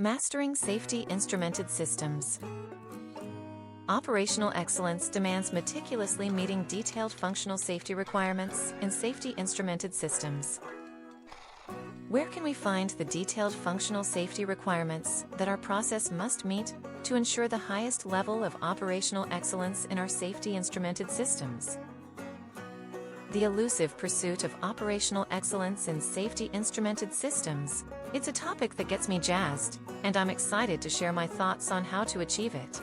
Mastering Safety Instrumented Systems. Operational excellence demands meticulously meeting detailed functional safety requirements in safety instrumented systems. Where can we find the detailed functional safety requirements that our process must meet to ensure the highest level of operational excellence in our safety instrumented systems? The elusive pursuit of operational excellence in safety instrumented systems. It's a topic that gets me jazzed, and I'm excited to share my thoughts on how to achieve it.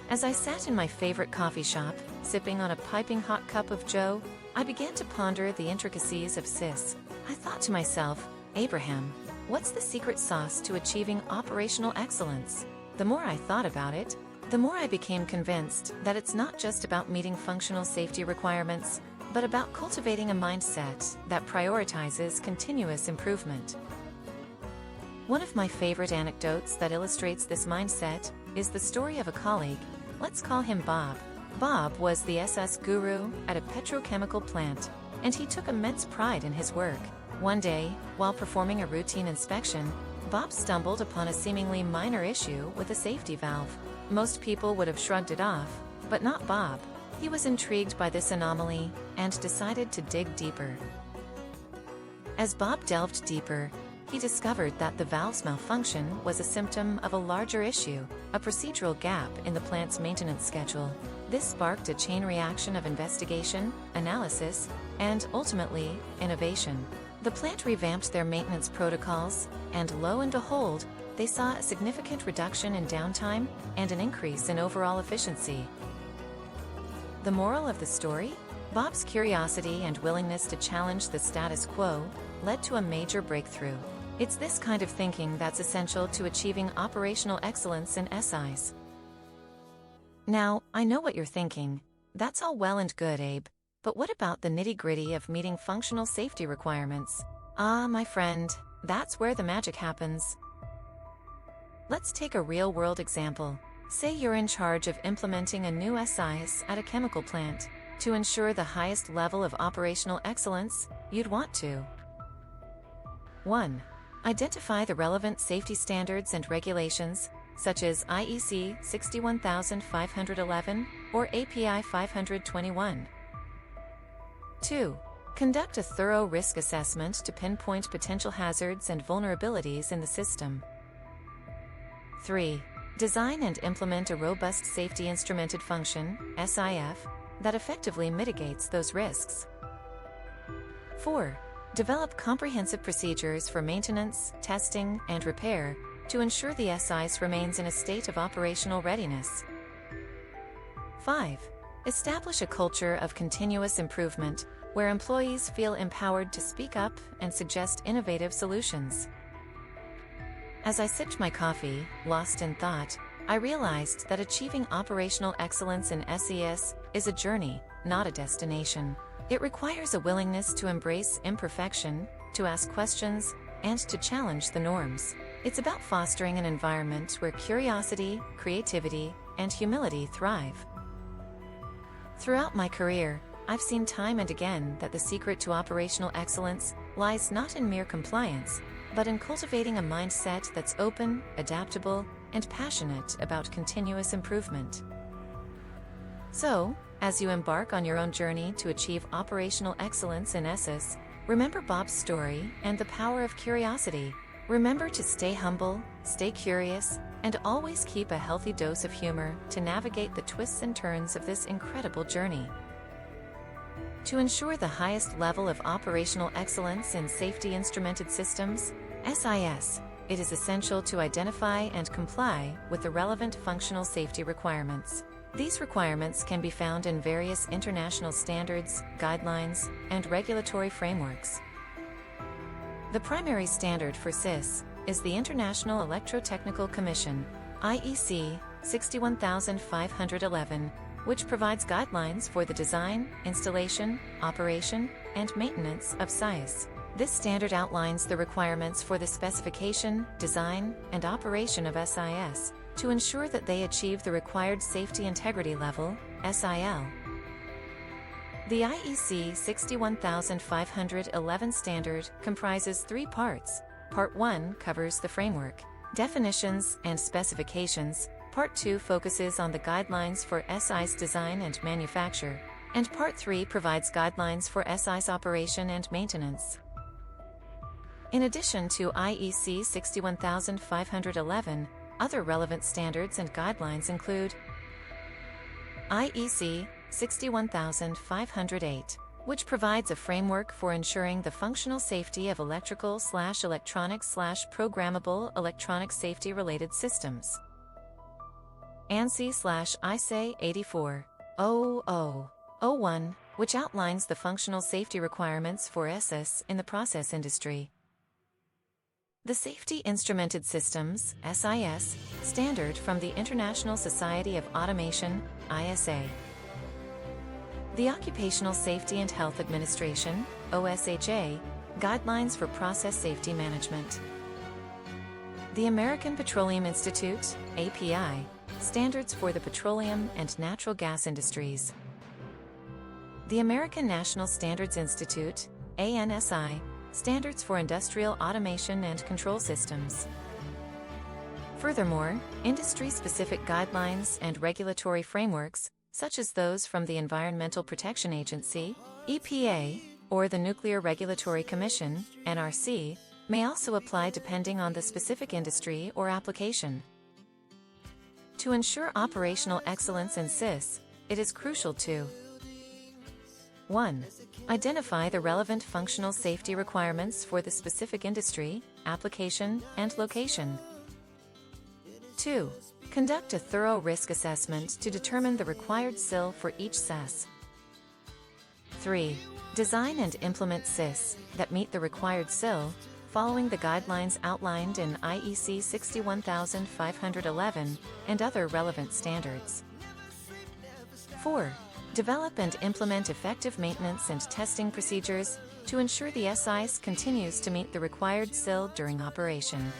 As I sat in my favorite coffee shop, sipping on a piping hot cup of joe, I began to ponder the intricacies of SIS. I thought to myself, Abraham, what's the secret sauce to achieving operational excellence? The more I thought about it, the more I became convinced that it's not just about meeting functional safety requirements, but about cultivating a mindset that prioritizes continuous improvement. One of my favorite anecdotes that illustrates this mindset is the story of a colleague. Let's call him Bob. Bob was the SIS guru at a petrochemical plant, and he took immense pride in his work. One day, while performing a routine inspection, Bob stumbled upon a seemingly minor issue with a safety valve. Most people would have shrugged it off, but not Bob. He was intrigued by this anomaly and decided to dig deeper. As Bob delved deeper, he discovered that the valve's malfunction was a symptom of a larger issue, a procedural gap in the plant's maintenance schedule. This sparked a chain reaction of investigation, analysis, and, ultimately, innovation. The plant revamped their maintenance protocols, and lo and behold, they saw a significant reduction in downtime and an increase in overall efficiency. The moral of the story? Bob's curiosity and willingness to challenge the status quo led to a major breakthrough. It's this kind of thinking that's essential to achieving operational excellence in SIs. Now, I know what you're thinking. That's all well and good, Abe. But what about the nitty-gritty of meeting functional safety requirements? Ah, my friend, that's where the magic happens. Let's take a real-world example. Say you're in charge of implementing a new SIS at a chemical plant. To ensure the highest level of operational excellence, you'd want to 1. Identify the relevant safety standards and regulations, such as IEC 61511 or API 521. 2. Conduct a thorough risk assessment to pinpoint potential hazards and vulnerabilities in the system. 3. Design and implement a robust safety instrumented function, SIF, that effectively mitigates those risks. 4. Develop comprehensive procedures for maintenance, testing, and repair to ensure the SIS remains in a state of operational readiness. 5. Establish a culture of continuous improvement where employees feel empowered to speak up and suggest innovative solutions. As I sipped my coffee, lost in thought, I realized that achieving operational excellence in SIS is a journey, not a destination. It requires a willingness to embrace imperfection, to ask questions, and to challenge the norms. It's about fostering an environment where curiosity, creativity, and humility thrive. Throughout my career, I've seen time and again that the secret to operational excellence lies not in mere compliance, but in cultivating a mindset that's open, adaptable, and passionate about continuous improvement. So, as you embark on your own journey to achieve operational excellence in SIS, remember Bob's story and the power of curiosity. Remember to stay humble, stay curious, and always keep a healthy dose of humor to navigate the twists and turns of this incredible journey. To ensure the highest level of operational excellence in safety instrumented systems, SIS, it is essential to identify and comply with the relevant functional safety requirements. These requirements can be found in various international standards, guidelines, and regulatory frameworks. The primary standard for SIS is the International Electrotechnical Commission, IEC 61511, which provides guidelines for the design, installation, operation, and maintenance of SIS. This standard outlines the requirements for the specification, design, and operation of SIS to ensure that they achieve the required safety integrity level, SIL. The IEC 61511 standard comprises 3 parts: Part 1 covers the framework, definitions, and specifications. Part 2 focuses on the guidelines for SIS design and manufacture, and Part 3 provides guidelines for SIS operation and maintenance. In addition to IEC 61511, other relevant standards and guidelines include IEC 61508, which provides a framework for ensuring the functional safety of electrical/electronic/programmable electronic safety-related systems. ANSI/ISA 840001, which outlines the functional safety requirements for SIS in the process industry. The Safety Instrumented Systems (SIS) standard from the International Society of Automation (ISA). The Occupational Safety and Health Administration (OSHA) guidelines for process safety management. The American Petroleum Institute (API) standards for the petroleum and natural gas industries. The American National Standards Institute (ANSI) standards for industrial automation and control systems. Furthermore, industry-specific guidelines and regulatory frameworks, such as those from the Environmental Protection Agency (EPA) or the Nuclear Regulatory Commission (NRC), may also apply depending on the specific industry or application. To ensure operational excellence in SIS, it is crucial to 1. Identify the relevant functional safety requirements for the specific industry, application, and location. 2. Conduct a thorough risk assessment to determine the required SIL for each SIS. 3. Design and implement SIS that meet the required SIL, following the guidelines outlined in IEC 61511 and other relevant standards. 4. Develop and implement effective maintenance and testing procedures to ensure the SIS continues to meet the required SIL during operation.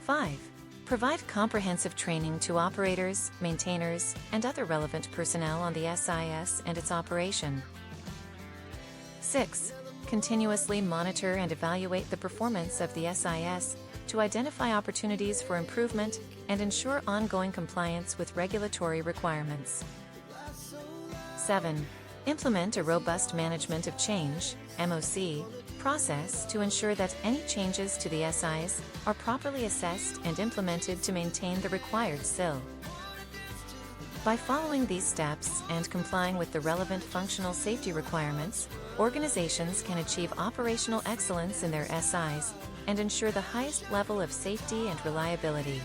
5. Provide comprehensive training to operators, maintainers, and other relevant personnel on the SIS and its operation. 6. Continuously monitor and evaluate the performance of the SIS to identify opportunities for improvement and ensure ongoing compliance with regulatory requirements. 7. Implement a robust management of change (MOC) process to ensure that any changes to the SIS are properly assessed and implemented to maintain the required SIL. By following these steps and complying with the relevant functional safety requirements, organizations can achieve operational excellence in their SIs and ensure the highest level of safety and reliability.